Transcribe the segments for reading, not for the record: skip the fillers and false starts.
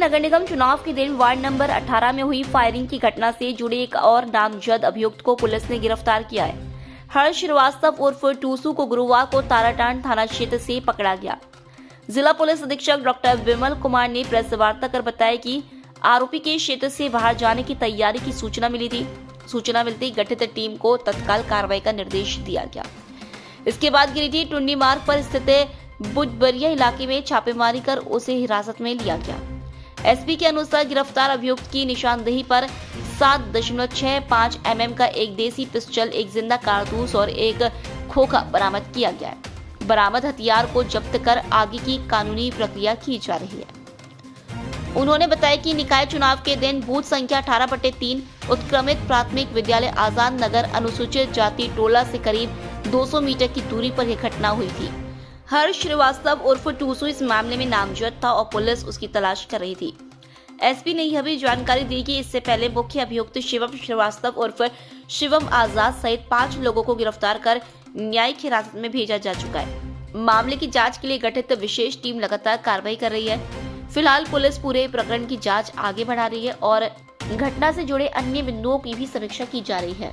नगर निगम चुनाव के दिन वार्ड नंबर 18 में हुई फायरिंग की घटना से जुड़े एक और नामजद अभियुक्त को पुलिस ने गिरफ्तार किया है। हर्ष श्रीवास्तव उर्फ टूसू को गुरुवार को ताराटांड थाना क्षेत्र से पकड़ा गया। जिला पुलिस अधीक्षक डॉक्टर विमल कुमार ने प्रेस वार्ता कर बताया कि आरोपी के क्षेत्र से बाहर जाने की तैयारी की सूचना मिली थी। सूचना मिलते ही गठित टीम को तत्काल कार्रवाई का निर्देश दिया गया। इसके बाद गिरिडीह टुंडी मार्ग पर स्थित बुजबरिया इलाके में छापेमारी कर उसे हिरासत में लिया गया। एसपी के अनुसार गिरफ्तार अभियुक्त की निशानदेही पर 7.65 mm का एक देसी पिस्टल, एक जिंदा कारतूस और एक खोखा बरामद किया गया है। बरामद हथियार को जब्त कर आगे की कानूनी प्रक्रिया की जा रही है। उन्होंने बताया कि निकाय चुनाव के दिन बूथ संख्या 18/3 उत्क्रमित प्राथमिक विद्यालय आजाद नगर अनुसूचित जाति टोला से करीब 200 मीटर की दूरी पर यह घटना हुई थी। हर्ष श्रीवास्तव उर्फ टूसू इस मामले में नामजद था और पुलिस उसकी तलाश कर रही थी। एसपी ने यह भी जानकारी दी कि इससे पहले मुख्य अभियुक्त शिवम श्रीवास्तव उर्फ शिवम आजाद सहित 5 लोगों को गिरफ्तार कर न्यायिक हिरासत में भेजा जा चुका है। मामले की जांच के लिए गठित विशेष टीम लगातार कार्रवाई कर रही है। फिलहाल पुलिस पूरे प्रकरण की जांच आगे बढ़ा रही है और घटना से जुड़े अन्य बिंदुओं की भी समीक्षा की जा रही है।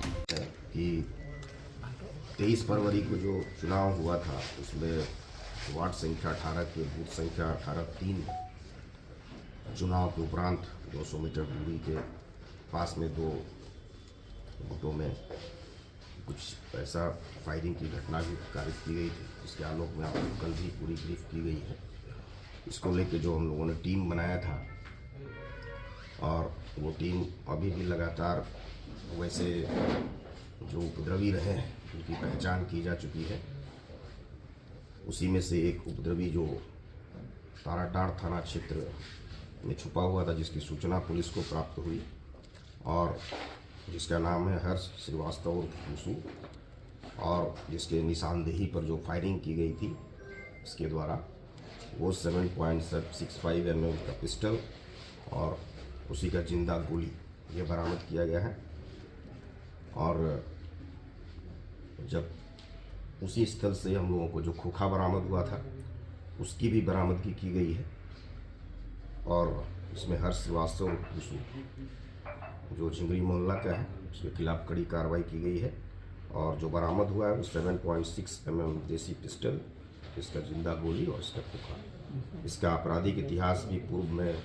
23 फरवरी को जो चुनाव हुआ था उसमें वार्ड संख्या 18 के बूथ संख्या 18/3 चुनाव के उपरांत 200 मीटर दूरी के पास में 2 गुटों में कुछ ऐसा फायरिंग की घटना भी कारित की गई थी। इसके आलोक में आपको कल भी पूरी ब्रीफ की गई है। इसको लेके जो हम लोगों ने टीम बनाया था और वो टीम अभी भी लगातार वैसे जो उपद्रवी रहे हैं उनकी पहचान की जा चुकी है। उसी में से एक उपद्रवी जो ताराटांड थाना क्षेत्र में छुपा हुआ था, जिसकी सूचना पुलिस को प्राप्त हुई और जिसका नाम है हर्ष श्रीवास्तव उर्फ टूसू और जिसके निशानदेही पर जो फायरिंग की गई थी इसके द्वारा वो 7.65 mm का पिस्टल और उसी का जिंदा गोली ये बरामद किया गया है। और जब उसी स्थल से हम लोगों को जो खोखा बरामद हुआ था उसकी भी बरामदगी की गई है और इसमें हर्ष श्रीवास्तव टूसू जो झिंगरी मोहल्ला का है उसके खिलाफ कड़ी कार्रवाई की गई है और जो बरामद हुआ है वो 7.6 mm देसी पिस्टल, इसका जिंदा गोली और इसका खोखा। इसका आपराधिक इतिहास भी पूर्व में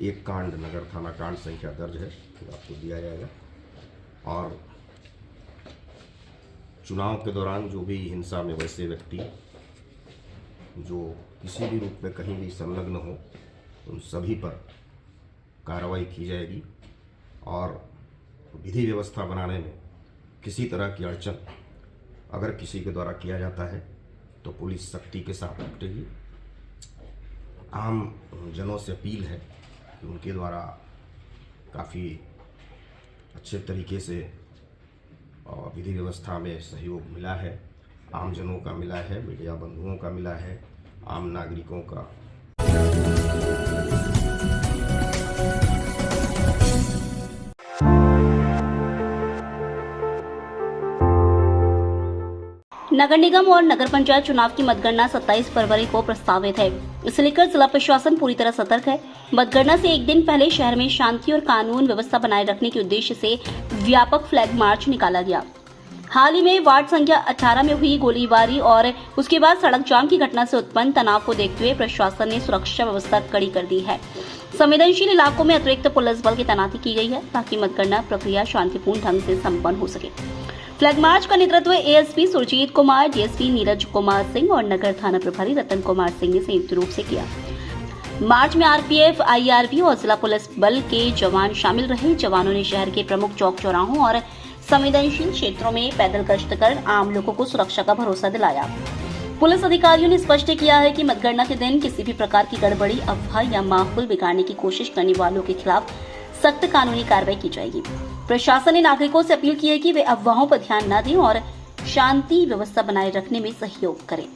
एक कांड नगर थाना कांड संख्या दर्ज है, आपको दिया जाएगा। और चुनाव के दौरान जो भी हिंसा में वैसे व्यक्ति जो किसी भी रूप में कहीं भी संलग्न हो उन सभी पर कार्रवाई की जाएगी और विधि व्यवस्था बनाने में किसी तरह की अड़चन अगर किसी के द्वारा किया जाता है तो पुलिस सख्ती के साथ निपटेगी। आम जनों से अपील है कि उनके द्वारा काफ़ी अच्छे तरीके से विधि व्यवस्था में सहयोग मिला है, आम जनों का मिला है, मीडिया बंधुओं का मिला है, आम नागरिकों का। नगर निगम और नगर पंचायत चुनाव की मतगणना 27 फरवरी को प्रस्तावित है। इसे लेकर जिला प्रशासन पूरी तरह सतर्क है। मतगणना से एक दिन पहले शहर में शांति और कानून व्यवस्था बनाए रखने के उद्देश्य से व्यापक फ्लैग मार्च निकाला गया। हाल ही में वार्ड संख्या 18 में हुई गोलीबारी और उसके बाद सड़क जाम की घटना से उत्पन्न तनाव को देखते हुए प्रशासन ने सुरक्षा व्यवस्था कड़ी कर दी है। संवेदनशील इलाकों में अतिरिक्त पुलिस बल की तैनाती की गई है ताकि मतगणना प्रक्रिया शांतिपूर्ण ढंग से संपन्न हो सके। फ्लैग मार्च का नेतृत्व एएसपी सुरजीत कुमार, डीएसपी नीरज कुमार सिंह और नगर थाना प्रभारी रतन कुमार सिंह ने संयुक्त रूप से किया। मार्च में आरपीएफ, आईआरबी और जिला पुलिस बल के जवान शामिल रहे। जवानों ने शहर के प्रमुख चौक चौराहों और संवेदनशील क्षेत्रों में पैदल गश्त कर आम लोगों को सुरक्षा का भरोसा दिलाया। पुलिस अधिकारियों ने स्पष्ट किया है कि मतगणना के दिन किसी भी प्रकार की गड़बड़ी, अफवाह या माहौल बिगाड़ने की कोशिश करने वालों के खिलाफ सख्त कानूनी कार्रवाई की जाएगी। प्रशासन ने नागरिकों से अपील की है कि वे अफवाहों पर ध्यान न दें और शांति व्यवस्था बनाए रखने में सहयोग करें।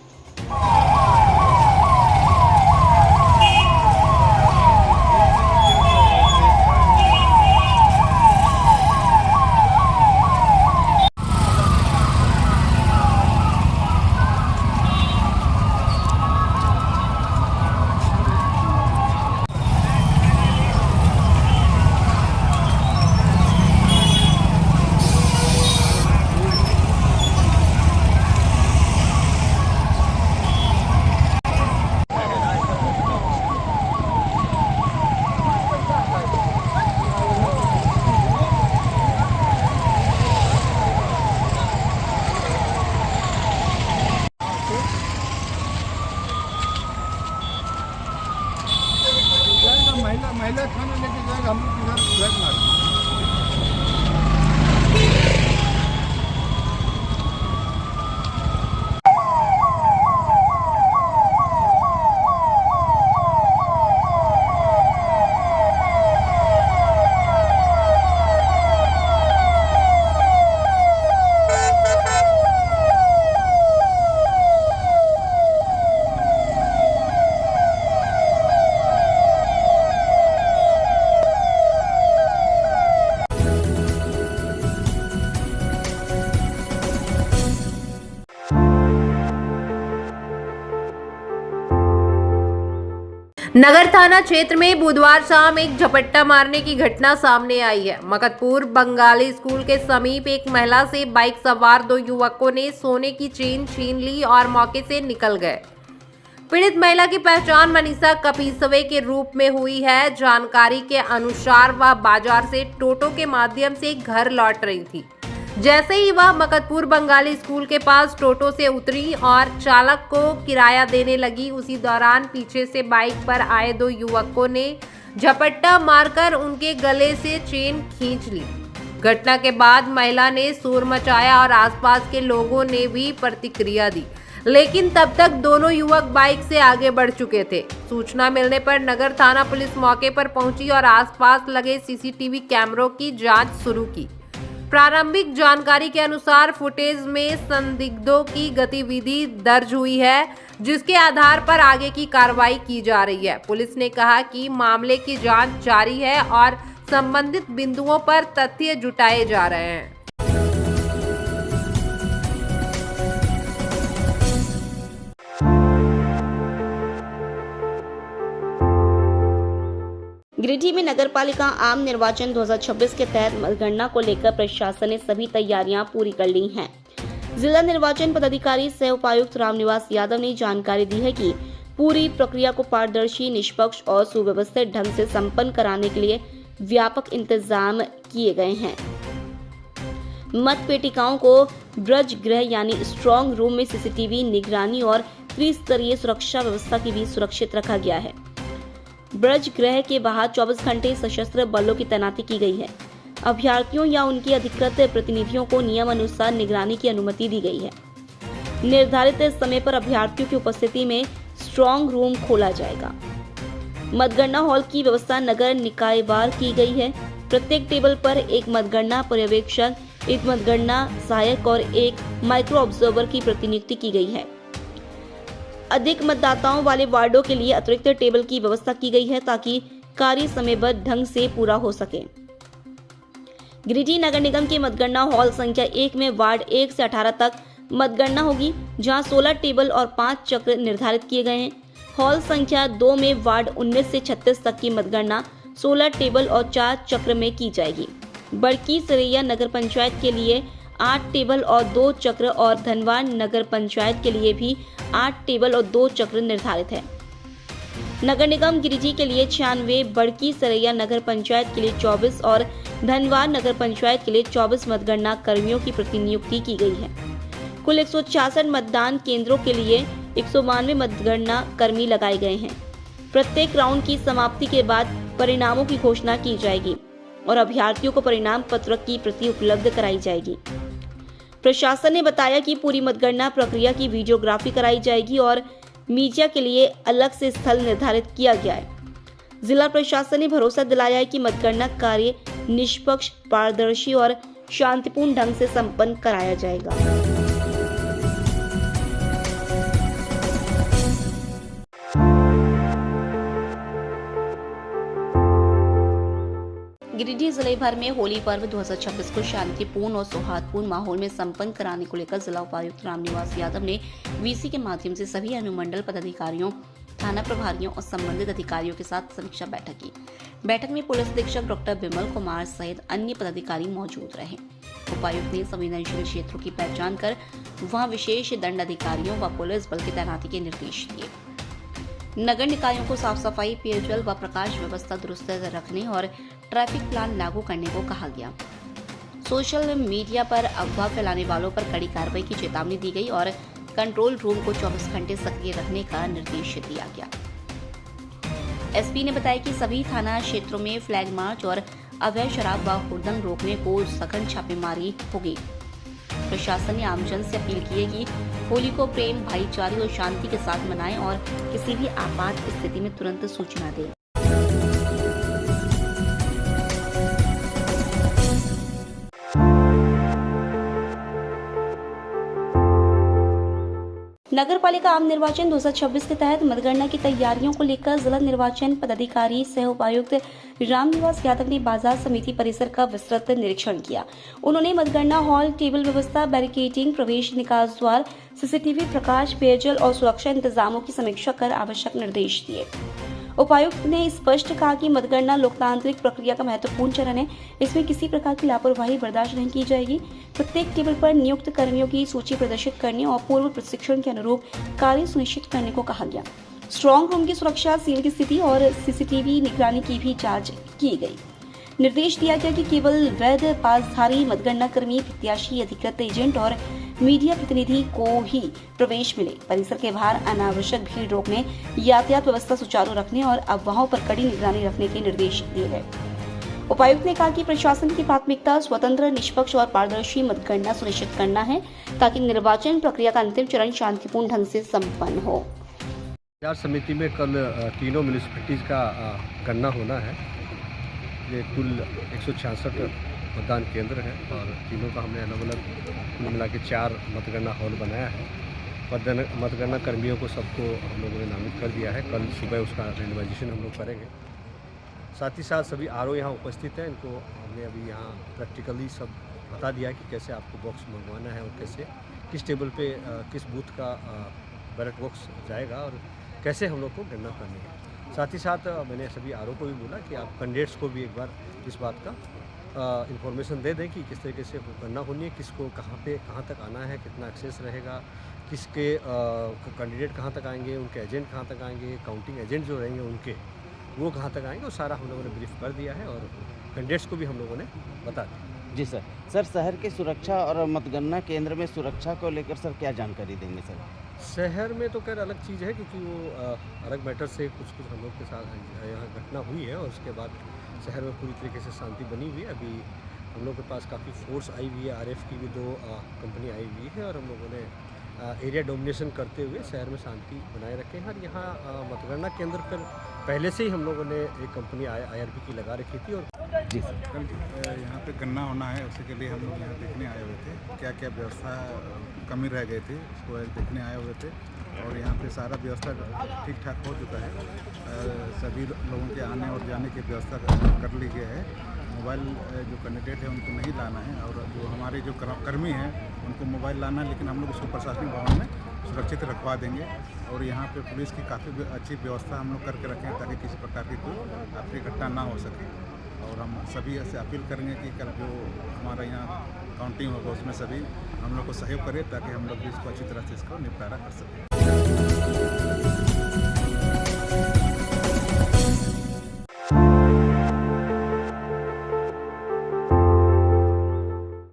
नगर थाना क्षेत्र में बुधवार शाम एक झपट्टा मारने की घटना सामने आई है। मकतपुर बंगाली स्कूल के समीप एक महिला से बाइक सवार दो युवकों ने सोने की चेन छीन ली और मौके से निकल गए। पीड़ित महिला की पहचान मनीषा कपीसवे के रूप में हुई है। जानकारी के अनुसार वह बाजार से टोटो के माध्यम से घर लौट रही थी। जैसे ही वह मकतपुर बंगाली स्कूल के पास टोटो से उतरी और चालक को किराया देने लगी, उसी दौरान पीछे से बाइक पर आए दो युवकों ने झपट्टा मारकर उनके गले से चेन खींच ली। घटना के बाद महिला ने शोर मचाया और आसपास के लोगों ने भी प्रतिक्रिया दी, लेकिन तब तक दोनों युवक बाइक से आगे बढ़ चुके थे। सूचना मिलने पर नगर थाना पुलिस मौके पर पहुंची और आसपास लगे सीसीटीवी कैमरों की जांच शुरू की। प्रारंभिक जानकारी के अनुसार फुटेज में संदिग्धों की गतिविधि दर्ज हुई है, जिसके आधार पर आगे की कार्रवाई की जा रही है। पुलिस ने कहा कि मामले की जांच जारी है और संबंधित बिंदुओं पर तथ्य जुटाए जा रहे हैं। गिरिडीह में नगरपालिका आम निर्वाचन 2026 के तहत मतगणना को लेकर प्रशासन ने सभी तैयारियां पूरी कर ली हैं। जिला निर्वाचन पदाधिकारी सह उपायुक्त रामनिवास यादव ने जानकारी दी है कि पूरी प्रक्रिया को पारदर्शी, निष्पक्ष और सुव्यवस्थित ढंग से संपन्न कराने के लिए व्यापक इंतजाम किए गए हैं। मतपेटिकाओं को ब्रज गृह यानी स्ट्रांग रूम में सीसीटीवी निगरानी और त्रिस्तरीय सुरक्षा व्यवस्था की भी सुरक्षित रखा गया है। ब्रज गृह के बाहर 24 घंटे सशस्त्र बलों की तैनाती की गई है। अभ्यर्थियों या उनके अधिकृत प्रतिनिधियों को नियम अनुसार निगरानी की अनुमति दी गई है। निर्धारित समय पर अभ्यर्थियों की उपस्थिति में स्ट्रांग रूम खोला जाएगा। मतगणना हॉल की व्यवस्था नगर निकायवार की गई है। प्रत्येक टेबल पर एक मतगणना पर्यवेक्षक, एक मतगणना सहायक और एक माइक्रो ऑब्जर्वर की प्रतिनियुक्ति की गई है। अधिक मतदाताओं वाले वार्डों के लिए अतिरिक्त टेबल की व्यवस्था की गई है ताकि कार्य समयबद्ध ढंग से पूरा हो सके। गिरिडीह नगर निगम के मतगणना हॉल संख्या 1 में वार्ड 1 से 18 तक मतगणना होगी, जहां 16 टेबल और 5 चक्र निर्धारित किए गए हैं। हॉल संख्या 2 में वार्ड 19 से 36 तक की मतगणना 16 टेबल और 4 चक्र में की जाएगी। बड़की सरैया नगर पंचायत के लिए 8 टेबल और 2 चक्र और धनवान नगर पंचायत के लिए भी 8 टेबल और 2 चक्र निर्धारित है। नगर निगम गिरिडीह के लिए 96, बड़की सरैया नगर पंचायत के लिए 24 और धनवान नगर पंचायत के लिए 24 मतगणना कर्मियों की प्रतिनियुक्ति की गई है। कुल 166 मतदान केंद्रों के लिए 192 मतगणना कर्मी लगाए गए हैं। प्रत्येक राउंड की समाप्ति के बाद परिणामों की घोषणा की जाएगी और अभ्यर्थियों को परिणाम पत्र की प्रति उपलब्ध कराई जाएगी। प्रशासन ने बताया कि पूरी मतगणना प्रक्रिया की वीडियोग्राफी कराई जाएगी और मीडिया के लिए अलग से स्थल निर्धारित किया गया है। जिला प्रशासन ने भरोसा दिलाया है कि मतगणना कार्य निष्पक्ष, पारदर्शी और शांतिपूर्ण ढंग से संपन्न कराया जाएगा। गिरिडीह जिले भर में होली पर्व 2026 को शांतिपूर्ण और सौहार्दपूर्ण माहौल में संपन्न कराने को लेकर जिला उपायुक्त रामनिवास यादव ने वीसी के माध्यम से सभी अनुमंडल पदाधिकारियों, थाना प्रभारियों और संबंधित अधिकारियों के साथ समीक्षा बैठक की। बैठक में पुलिस अधीक्षक डॉक्टर विमल कुमार सहित अन्य पदाधिकारी मौजूद रहे। उपायुक्त ने संवेदनशील क्षेत्रों की पहचान कर वहां विशेष दंड अधिकारियों व पुलिस बल की तैनाती के निर्देश दिए। नगर निकायों को साफ सफाई, पेयजल व प्रकाश व्यवस्था दुरुस्त रखने और ट्रैफिक प्लान लागू करने को कहा गया। सोशल मीडिया पर अफवाह फैलाने वालों पर कड़ी कार्रवाई की चेतावनी दी गई और कंट्रोल रूम को 24 घंटे सक्रिय रखने का निर्देश दिया गया। एसपी ने बताया कि सभी थाना क्षेत्रों में फ्लैग मार्च और अवैध शराब व हुड़दंग रोकने को सघन छापेमारी होगी। प्रशासन ने आमजन से अपील की है कि होली को प्रेम, भाईचारे और शांति के साथ मनाएं और किसी भी आपात स्थिति में तुरंत सूचना दें। नगरपालिका आम निर्वाचन 2026 के तहत मतगणना की तैयारियों को लेकर जिला निर्वाचन पदाधिकारी सह उपायुक्त रामनिवास यादव ने बाजार समिति परिसर का विस्तृत निरीक्षण किया। उन्होंने मतगणना हॉल, टेबल व्यवस्था, बैरिकेडिंग, प्रवेश निकास द्वार, सीसीटीवी, प्रकाश, पेयजल और सुरक्षा इंतजामों की समीक्षा कर आवश्यक निर्देश दिए। उपायुक्त ने स्पष्ट कहा कि मतगणना लोकतांत्रिक प्रक्रिया का महत्वपूर्ण चरण है। इसमें किसी प्रकार की लापरवाही बर्दाश्त नहीं की जाएगी। प्रत्येक टेबल पर नियुक्त कर्मियों की सूची प्रदर्शित करने और पूर्व प्रशिक्षण के अनुरूप कार्य सुनिश्चित करने को कहा गया। स्ट्रांग रूम की सुरक्षा, सील की स्थिति और सीसीटीवी निगरानी की भी जांच की गई। निर्देश दिया गया कि केवल वैध पासधारी मतगणना कर्मी, प्रत्याशी, अधिकृत एजेंट और मीडिया प्रतिनिधि को ही प्रवेश मिले। परिसर के बाहर अनावश्यक भीड़ रोकने, यातायात व्यवस्था सुचारू रखने और अफवाहों पर कड़ी निगरानी रखने के निर्देश दिए गए। उपायुक्त ने कहा कि प्रशासन की प्राथमिकता स्वतंत्र, निष्पक्ष और पारदर्शी मतगणना सुनिश्चित करना है ताकि निर्वाचन प्रक्रिया का अंतिम चरण शांतिपूर्ण ढंग से संपन्न हो। बाजार समिति में कल तीनों म्यूनिसिपैलिटीज़ का गणना होना है। ये कुल 166 मतदान केंद्र हैं और तीनों का हमने अलग अलग कुल मिला के 4 मतगणना हॉल बनाया है। मतगणना कर्मियों को सबको हम लोगों ने नामित कर दिया है। कल सुबह उसका रेंडमाइजेशन हम लोग करेंगे। साथ ही साथ सभी आरओ यहाँ उपस्थित हैं। इनको हमने अभी यहाँ प्रैक्टिकली सब बता दिया है कि कैसे आपको बॉक्स मंगवाना है और कैसे किस टेबल पे किस बूथ का बैलेट बॉक्स जाएगा और कैसे हम लोग को गणना करनी है। साथ ही साथ मैंने सभी आरओ को भी बोला कि आप कैंडिडेट्स को भी एक बार इस बात का इंफॉर्मेशन दे दें कि किस तरीके से गणना होनी है, किसको कहाँ तक आना है, कितना एक्सेस रहेगा, किसके कैंडिडेट कहाँ तक आएंगे, उनके एजेंट कहाँ तक आएंगे, काउंटिंग एजेंट जो रहेंगे उनके वो कहाँ तक आएंगे, वो सारा हम लोगों ने ब्रीफ कर दिया है और कैंडिडेट्स को भी हम लोगों ने बता दिया। जी सर। सर, शहर की सुरक्षा और मतगणना केंद्र में सुरक्षा को लेकर सर क्या जानकारी देंगे सर? शहर में तो खैर अलग चीज़ है क्योंकि वो अलग मैटर से कुछ हम लोग के साथ यहाँ घटना हुई है और उसके बाद शहर में पूरी तरीके से शांति बनी हुई है। अभी हम लोग के पास काफ़ी फोर्स आई हुई है, आरएफ की भी 2 कंपनी आई हुई है और हम लोगों ने एरिया डोमिनेशन करते हुए शहर में शांति बनाए रखे हैं। और यहाँ मतगणना केंद्र पर पहले से ही हम लोगों ने एक कंपनी IRP की लगा रखी थी। और जी सर। कल यहाँ पे गणना होना है, उसी के लिए हम लोग यहाँ देखने आए हुए थे क्या क्या व्यवस्था कमी रह गई थी, उसको देखने आए हुए थे और यहाँ पे सारा व्यवस्था ठीक ठाक हो चुका है। सभी लोगों के आने और जाने की व्यवस्था कर ली गई है। मोबाइल जो कैंडिडेट है उनको नहीं लाना है और जो हमारे जो कर्मी हैं उनको मोबाइल लाना है, लेकिन हम लोग उसको प्रशासनिक भवन में सुरक्षित रखवा देंगे। और यहाँ पे पुलिस की काफ़ी अच्छी व्यवस्था हम लोग करके रखें ताकि किसी प्रकार की कोई आपकी घटना ना हो सके। और हम सभी ऐसे अपील करेंगे कि कल जो हमारा यहाँ काउंटिंग होगा उसमें सभी हम लोग को सहयोग करें ताकि हम लोग भी इसको अच्छी तरह से इसका निपटारा कर सकें।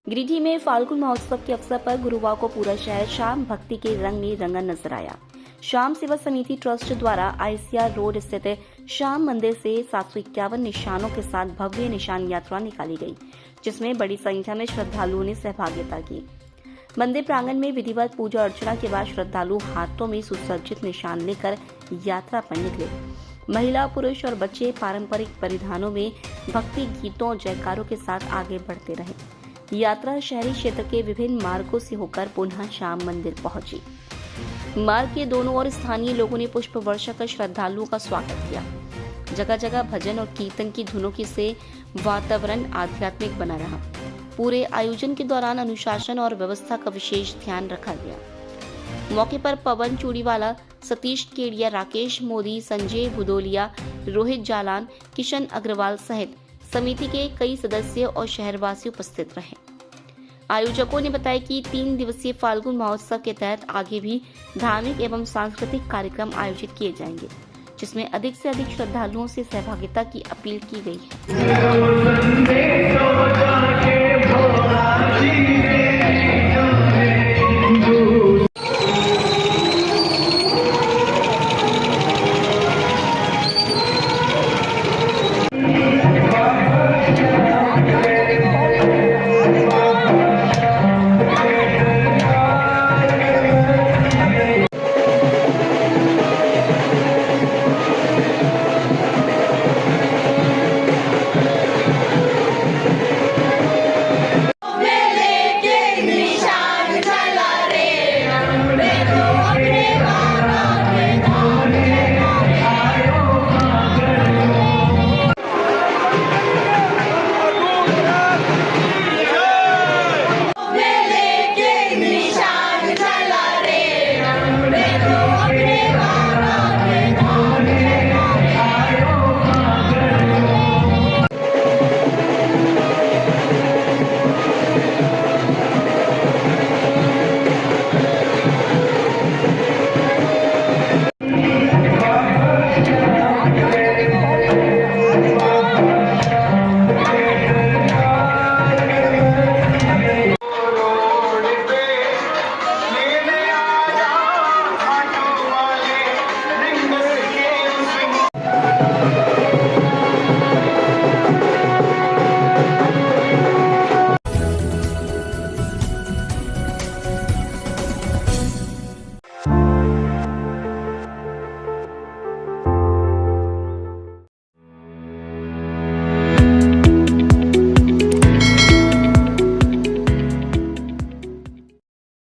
गिरिडीह में फाल्गुन महोत्सव के अवसर पर गुरुवार को पूरा शहर शाम भक्ति के रंग में रंगा नजर आया। शाम सेवा समिति ट्रस्ट द्वारा ICR रोड स्थित श्याम मंदिर से 751 निशानों के साथ भव्य निशान यात्रा निकाली गई, जिसमें बड़ी संख्या में श्रद्धालुओं ने सहभागिता की। मंदिर प्रांगण में विधिवत पूजा अर्चना के बाद श्रद्धालु हाथों में सुसज्जित निशान लेकर यात्रा पर निकले। महिला, पुरुष और बच्चे पारंपरिक परिधानों में भक्ति गीतों और जयकारों के साथ आगे बढ़ते रहे। यात्रा शहरी क्षेत्र के विभिन्न मार्गों से होकर पुनः श्याम मंदिर पहुंची। मार्ग के दोनों ओर स्थानीय लोगों ने पुष्प वर्षा कर श्रद्धालुओं का स्वागत किया। जगह जगह भजन और कीर्तन की धुनों से वातावरण आध्यात्मिक बना रहा। पूरे आयोजन के दौरान अनुशासन और व्यवस्था का विशेष ध्यान रखा गया। मौके पर पवन चूड़ीवाला, सतीश केडिया, राकेश मोदी, संजय भुदोलिया, रोहित जालान, किशन अग्रवाल सहित समिति के कई सदस्य और शहरवासी उपस्थित रहे। आयोजकों ने बताया कि 3 दिवसीय फाल्गुन महोत्सव के तहत आगे भी धार्मिक एवं सांस्कृतिक कार्यक्रम आयोजित किए जाएंगे, जिसमें अधिक से अधिक श्रद्धालुओं से सहभागिता की अपील की गई है।